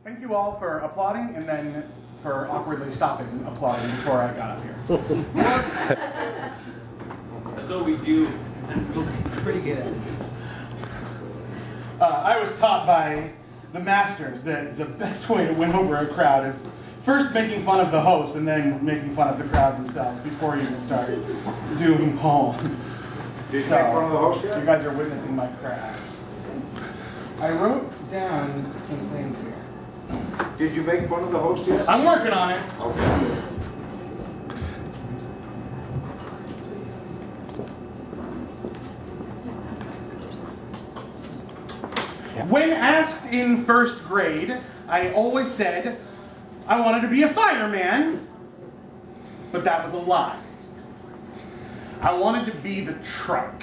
Thank you all for applauding and then for awkwardly stopping applauding before I got up here. That's what we do. Pretty good at it. I was taught by the masters that the best way to win over a crowd is first making fun of the host and then making fun of the crowd themselves before you even start doing poems. Did you make fun of the host yet? You guys are witnessing my craft. I wrote down some things here. Did you make fun of the host yet? I'm working on it. Okay. When asked in first grade, I always said I wanted to be a fireman, but that was a lie. I wanted to be the truck.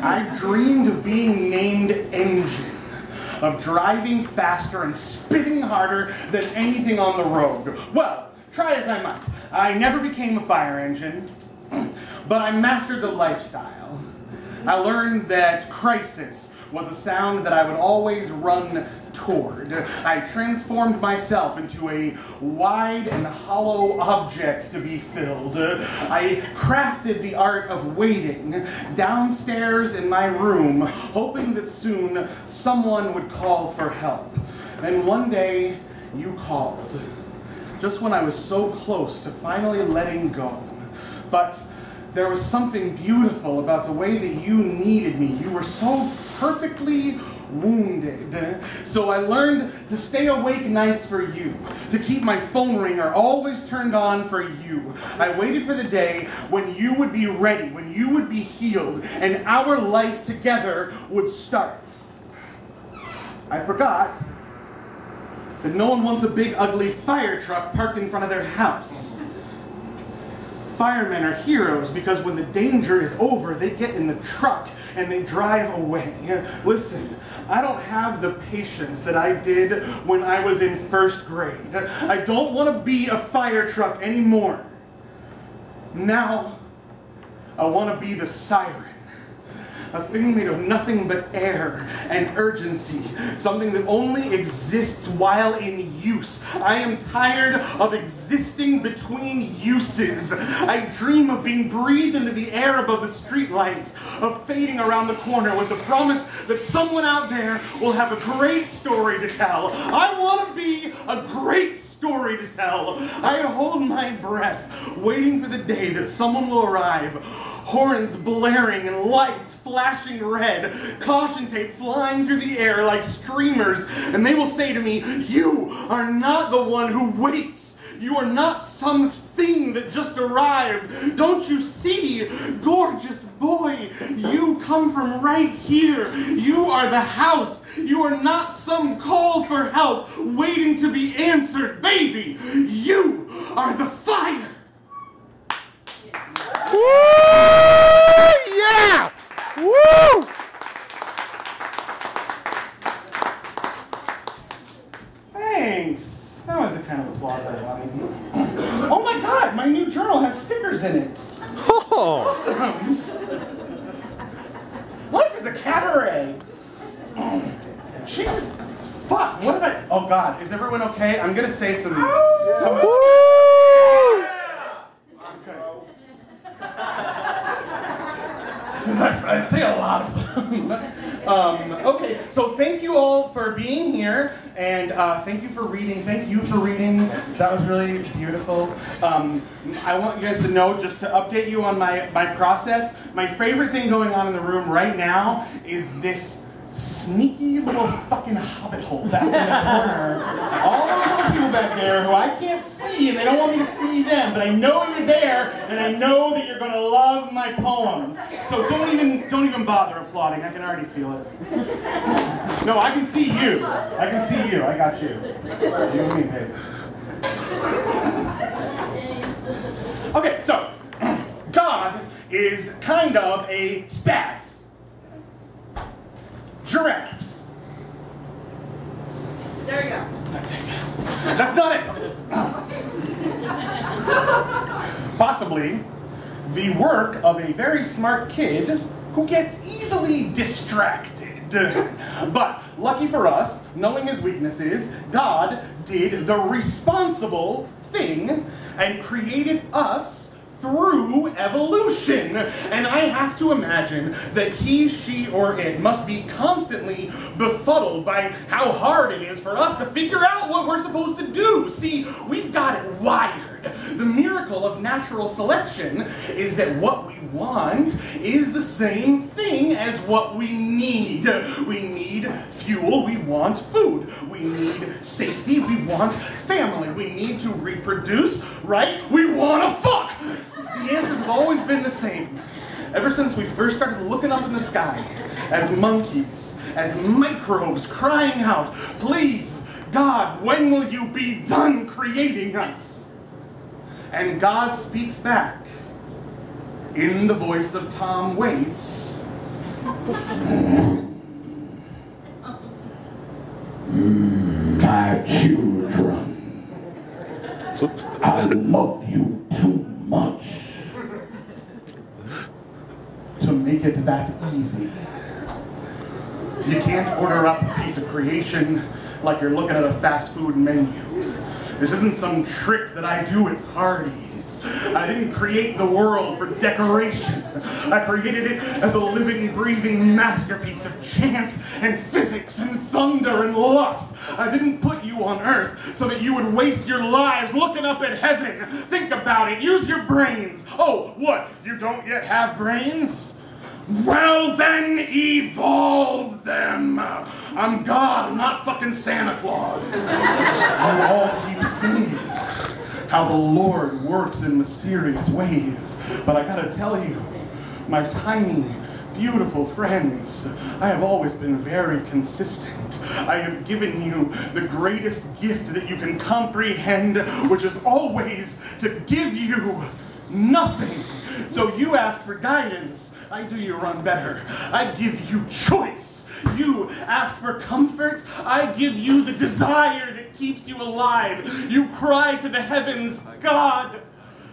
I dreamed of being named Engine, of driving faster and spitting harder than anything on the road. Well, try as I might, I never became a fire engine, but I mastered the lifestyle. I learned that crisis was a sound that I would always run toward. I transformed myself into a wide and hollow object to be filled. I crafted the art of waiting downstairs in my room, hoping that soon someone would call for help. And one day, you called, just when I was so close to finally letting go. But there was something beautiful about the way that you needed me. You were so perfectly wounded. So I learned to stay awake nights for you, to keep my phone ringer always turned on for you. I waited for the day when you would be ready, when you would be healed, and our life together would start. I forgot that no one wants a big ugly fire truck parked in front of their house. Firemen are heroes because when the danger is over, they get in the truck and they drive away. Listen, I don't have the patience that I did when I was in first grade. I don't want to be a fire truck anymore. Now, I want to be the siren. A thing made of nothing but air and urgency. Something that only exists while in use. I am tired of existing between uses. I dream of being breathed into the air above the streetlights, of fading around the corner with the promise that someone out there will have a great story to tell. I want to be a great story to tell. I hold my breath, waiting for the day that someone will arrive. Horns blaring and lights flashing red, caution tape flying through the air like streamers, and they will say to me, "You are not the one who waits. You are not some thing that just arrived. Don't you see, gorgeous boy, you come from right here. You are the house. You are not some call for help waiting to be answered. Baby, you are the fire." Woo! Yeah! Woo! Thanks. That was the kind of applause I wanted. Oh my God, my new journal has stickers in it. Oh! Awesome. Life is a cabaret. Jesus, fuck. What have I? Oh God, is everyone okay? I'm gonna say some. Woo! I say a lot of them. Okay, so thank you all for being here, and thank you for reading. Thank you for reading. That was really beautiful. I want you guys to know, just to update you on my process, my favorite thing going on in the room right now is this sneaky little fucking hobbit hole back in the corner. All those little people back there who I can't see, and they don't want me to see them, but I know you're there, and I know that you're gonna love my poems. So don't even bother applauding. I can already feel it. No, I can see you. I can see you. I got you. You and me, baby. Okay, so God is kind of a spaz. Giraffes. There you go. That's it. That's not it. Possibly the work of a very smart kid who gets easily distracted. But lucky for us, knowing his weaknesses, God did the responsible thing and created us through evolution. And I have to imagine that he, she, or it must be constantly befuddled by how hard it is for us to figure out what we're supposed to do. See, we've got it wired. The miracle of natural selection is that what we want is the same thing as what we need. We need fuel, we want food. We need safety, we want family. We need to reproduce, right? We want to fuck! The answers have always been the same. Ever since we first started looking up in the sky, as monkeys, as microbes crying out, please, God, when will you be done creating us? And God speaks back in the voice of Tom Waits. My children, I love you too much to make it that easy. You can't order up a piece of creation like you're looking at a fast food menu. This isn't some trick that I do at parties. I didn't create the world for decoration. I created it as a living, breathing masterpiece of chance and physics and thunder and lust. I didn't put you on Earth so that you would waste your lives looking up at heaven. Think about it. Use your brains. Oh, what? You don't yet have brains? Well then, evolve them. I'm God, I'm not fucking Santa Claus. You all keep singing how the Lord works in mysterious ways. But I gotta tell you, my tiny, beautiful friends, I have always been very consistent. I have given you the greatest gift that you can comprehend, which is always to give you nothing. So you ask for guidance, I do you run better. I give you choice. You ask for comfort, I give you the desire that keeps you alive. You cry to the heavens, God,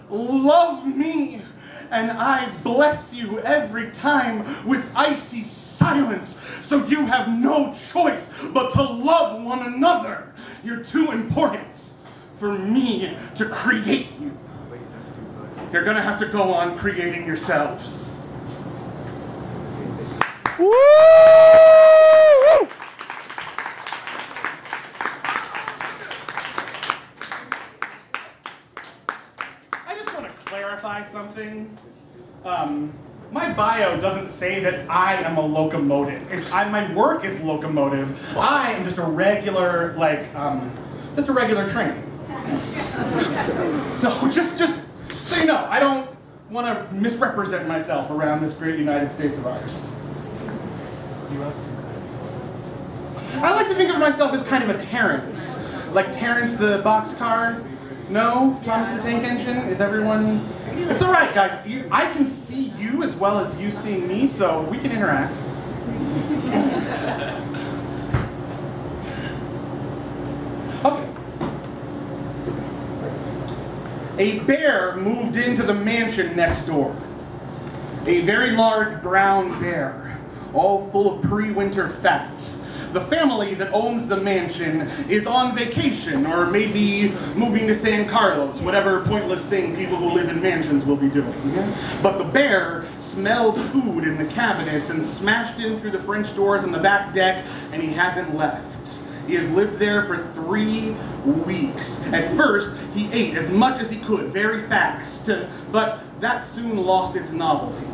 love me. And I bless you every time with icy silence, so you have no choice but to love one another. You're too important for me to create you. You're gonna have to go on creating yourselves. Woo! I just want to clarify something. My bio doesn't say that I am a locomotive. My work is locomotive. I am just a regular, just a regular train. So just so you know, I don't want to misrepresent myself around this great United States of ours. I like to think of myself as kind of a Terrence. Like Terrence the boxcar. No? Thomas the Tank Engine? Is everyone... It's alright, guys. I can see you as well as you seeing me, so we can interact. Okay. A bear moved into the mansion next door. A very large brown bear, all full of pre-winter fat. The family that owns the mansion is on vacation, or maybe moving to San Carlos, whatever pointless thing people who live in mansions will be doing. But the bear smelled food in the cabinets and smashed in through the French doors on the back deck, and he hasn't left. He has lived there for 3 weeks. At first, he ate as much as he could, very fast, but that soon lost its novelty,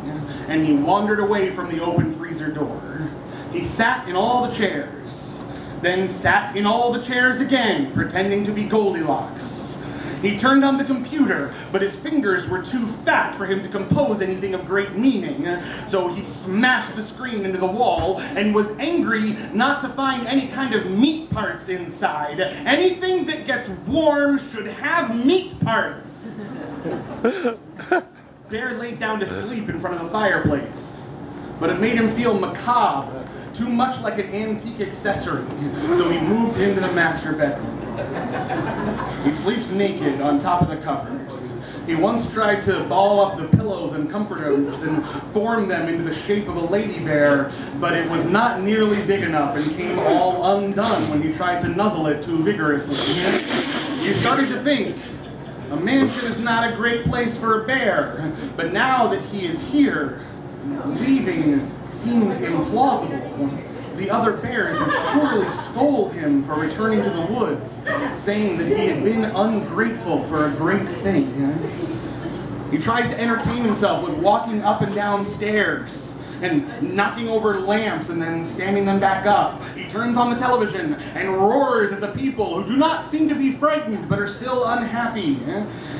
and he wandered away from the open freezer door. He sat in all the chairs, then sat in all the chairs again, pretending to be Goldilocks. He turned on the computer, but his fingers were too fat for him to compose anything of great meaning, so he smashed the screen into the wall and was angry not to find any kind of meat parts inside. Anything that gets warm should have meat parts. Bear laid down to sleep in front of the fireplace, but it made him feel macabre, too much like an antique accessory, so he moved into the master bedroom. He sleeps naked on top of the covers. He once tried to ball up the pillows and comforters and form them into the shape of a lady bear, but it was not nearly big enough and came all undone when he tried to nuzzle it too vigorously. He started to think, a mansion is not a great place for a bear, but now that he is here, leaving seems implausible. The other bears would surely scold him for returning to the woods, saying that he had been ungrateful for a great thing. He tries to entertain himself with walking up and down stairs and knocking over lamps and then standing them back up. He turns on the television and roars at the people who do not seem to be frightened but are still unhappy.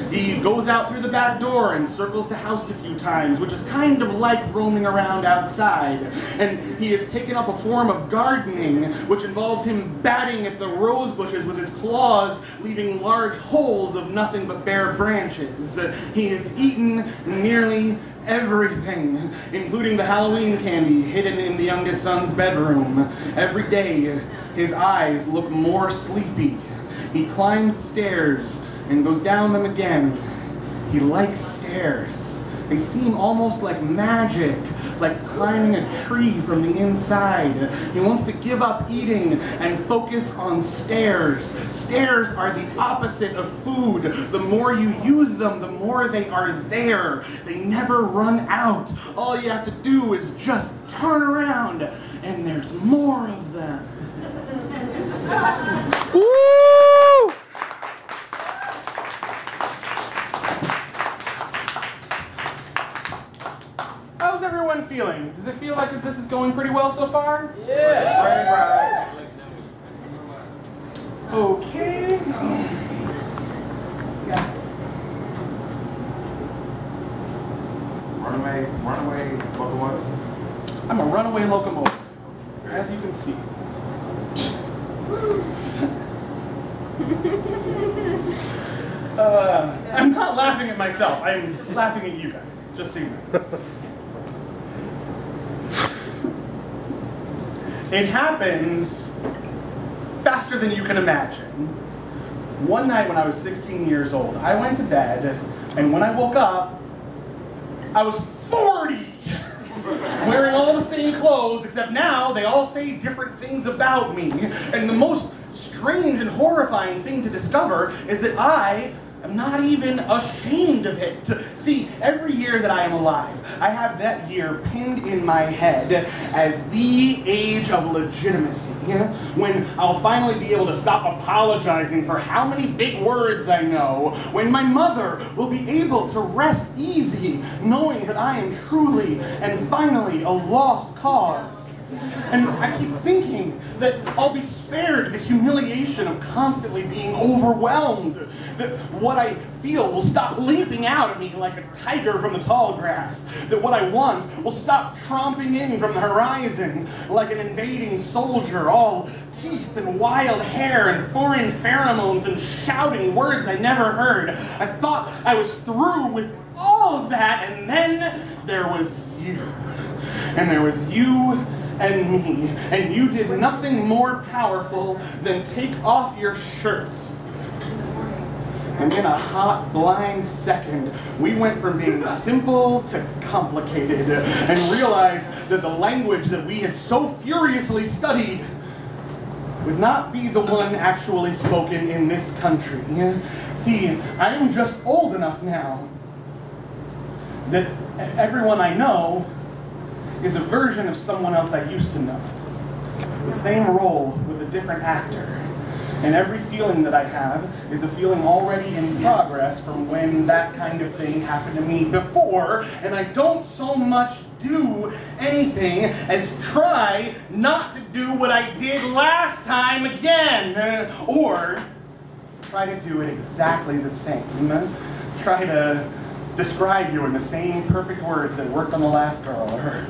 He goes out through the back door and circles the house a few times, which is kind of like roaming around outside. And he has taken up a form of gardening, which involves him batting at the rose bushes with his claws, leaving large holes of nothing but bare branches. He has eaten nearly everything, including the Halloween candy hidden in the youngest son's bedroom. Every day, his eyes look more sleepy. He climbs the stairs and goes down them again. He likes stairs. They seem almost like magic, like climbing a tree from the inside. He wants to give up eating and focus on stairs. Stairs are the opposite of food. The more you use them, the more they are there. They never run out. All you have to do is just turn around, and there's more of them. Woo! How's everyone feeling? Does it feel like this is going pretty well so far? Yeah. Okay. Yeah. Runaway locomotive. I'm a runaway locomotive, as you can see. I'm not laughing at myself. I'm laughing at you guys, just so you know. It happens faster than you can imagine. One night when I was 16 years old, I went to bed, and when I woke up, I was 40! Wearing all the same clothes, except now they all say different things about me. And the most strange and horrifying thing to discover is that I am not even ashamed of it. See, every year that I am alive, I have that year pinned in my head as the age of legitimacy, when I'll finally be able to stop apologizing for how many big words I know, when my mother will be able to rest easy knowing that I am truly and finally a lost cause. And I keep thinking that I'll be spared the humiliation of constantly being overwhelmed. That what I feel will stop leaping out at me like a tiger from the tall grass. That what I want will stop tromping in from the horizon like an invading soldier, all teeth and wild hair and foreign pheromones and shouting words I never heard. I thought I was through with all of that, and then there was you. And there was you and me, and you did nothing more powerful than take off your shirt. And in a hot, blind second, we went from being simple to complicated, and realized that the language that we had so furiously studied would not be the one actually spoken in this country. See, I am just old enough now that everyone I know is a version of someone else I used to know. The same role with a different actor. And every feeling that I have is a feeling already in progress from when that kind of thing happened to me before, and I don't so much do anything as try not to do what I did last time again, or try to do it exactly the same. Try to describe you in the same perfect words that worked on the last girl, or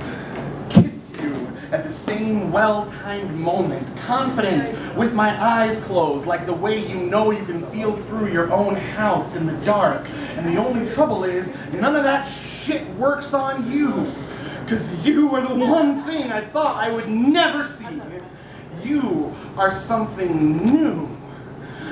kiss you at the same well-timed moment, confident with my eyes closed, like the way you know you can feel through your own house in the dark. And the only trouble is, none of that shit works on you, because you are the one thing I thought I would never see. You are something new.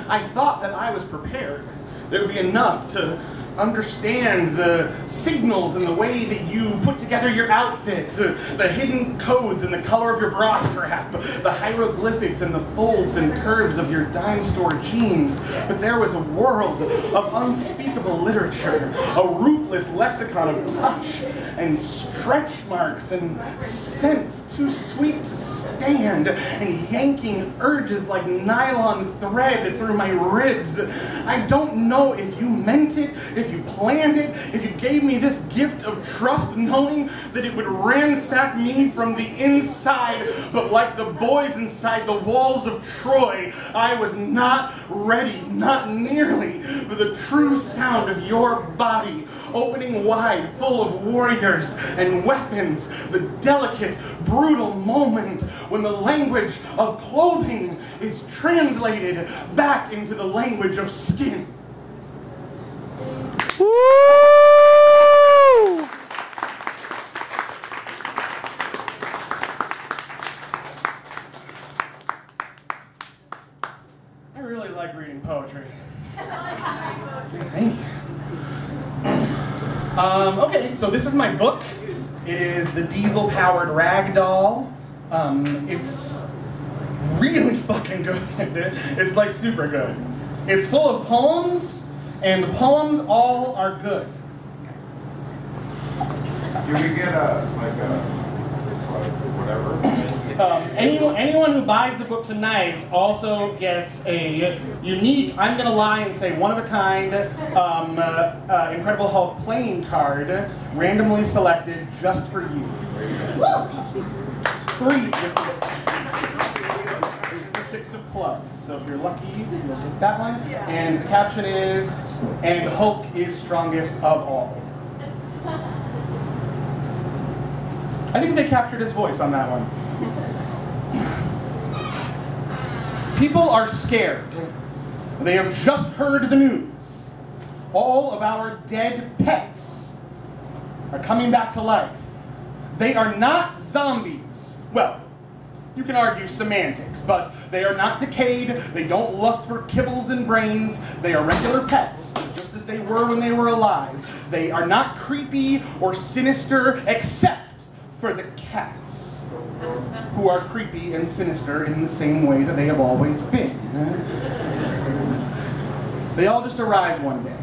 I thought that I was prepared. There would be enough to understand the signals and the way that you put together your outfit, the hidden codes and the color of your bra strap, the hieroglyphics and the folds and curves of your dime store jeans. But there was a world of unspeakable literature, a ruthless lexicon of touch and stretch marks and scents too sweet to stand, and yanking urges like nylon thread through my ribs. I don't know if you meant it, if you planned it, if you gave me this gift of trust knowing that it would ransack me from the inside, but like the boys inside the walls of Troy, I was not ready, not nearly, for the true sound of your body opening wide, full of warriors and weapons, the delicate, brutal moment when the language of clothing is translated back into the language of skin. Woo! I really like reading poetry. Thank you. Okay, so this is my book. It is the diesel-powered Ragdoll. It's really fucking good. It's like super good. It's full of poems, and the poems all are good. Do we get whatever? Anyone who buys the book tonight also gets a unique, I'm going to lie and say one-of-a-kind Incredible Hulk playing card, randomly selected just for you. Free. This is the 6 of clubs, so if you're lucky, you'll get that one. And the caption is, "And Hulk is strongest of all." I think they captured his voice on that one. People are scared. They have just heard the news. All of our dead pets are coming back to life. They are not zombies. Well, you can argue semantics, but they are not decayed. They don't lust for kibbles and brains. They are regular pets, just as they were when they were alive. They are not creepy or sinister, except for the cats, who are creepy and sinister in the same way that they have always been. They all just arrived one day.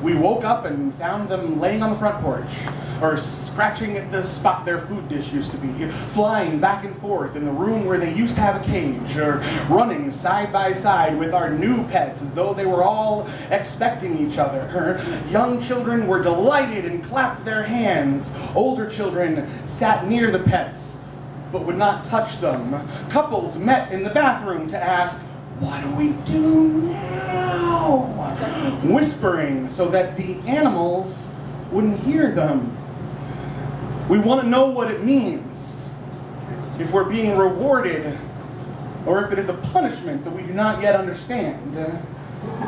We woke up and found them laying on the front porch, or scratching at the spot their food dish used to be, flying back and forth in the room where they used to have a cage, or running side by side with our new pets as though they were all expecting each other. Young children were delighted and clapped their hands. Older children sat near the pets, but would not touch them. Couples met in the bathroom to ask, "What do we do now?" whispering so that the animals wouldn't hear them. We want to know what it means, if we're being rewarded, or if it is a punishment that we do not yet understand.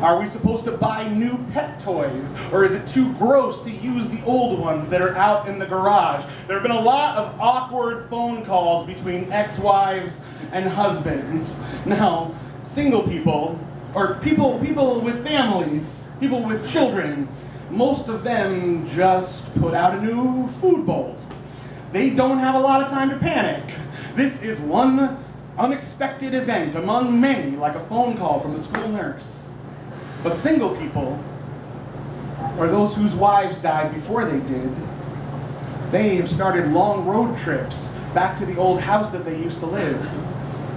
Are we supposed to buy new pet toys, or is it too gross to use the old ones that are out in the garage? There have been a lot of awkward phone calls between ex-wives and husbands. Now, single people, or people with families, people with children, most of them just put out a new food bowl. They don't have a lot of time to panic. This is one unexpected event among many, like a phone call from the school nurse. But single people, or those whose wives died before they did, they have started long road trips back to the old house that they used to live,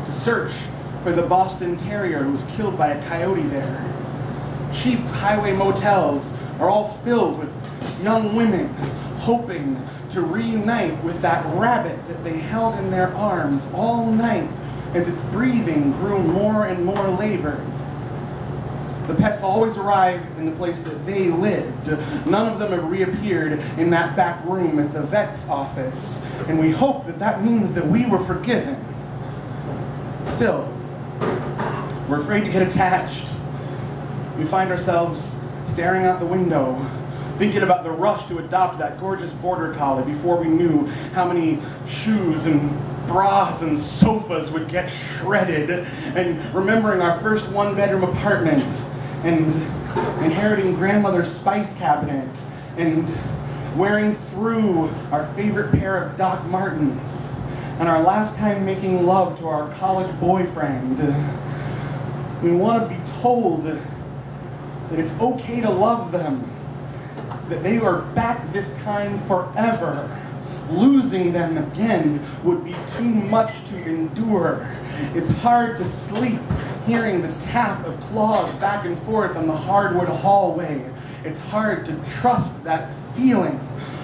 to search for the Boston Terrier who was killed by a coyote there. Cheap highway motels are all filled with young women hoping to reunite with that rabbit that they held in their arms all night as its breathing grew more and more labored. The pets always arrive in the place that they lived. None of them have reappeared in that back room at the vet's office, and we hope that that means that we were forgiven. Still, we're afraid to get attached. We find ourselves staring out the window, thinking about the rush to adopt that gorgeous border collie before we knew how many shoes and bras and sofas would get shredded, and remembering our first one-bedroom apartment and inheriting grandmother's spice cabinet, and wearing through our favorite pair of Doc Martens, and our last time making love to our college boyfriend. We want to be told that it's okay to love them, that they are back this time forever. Losing them again would be too much to endure. It's hard to sleep hearing the tap of claws back and forth on the hardwood hallway. It's hard to trust that feeling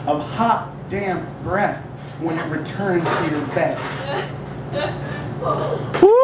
of hot, damp breath when it returns to your bed. Woo!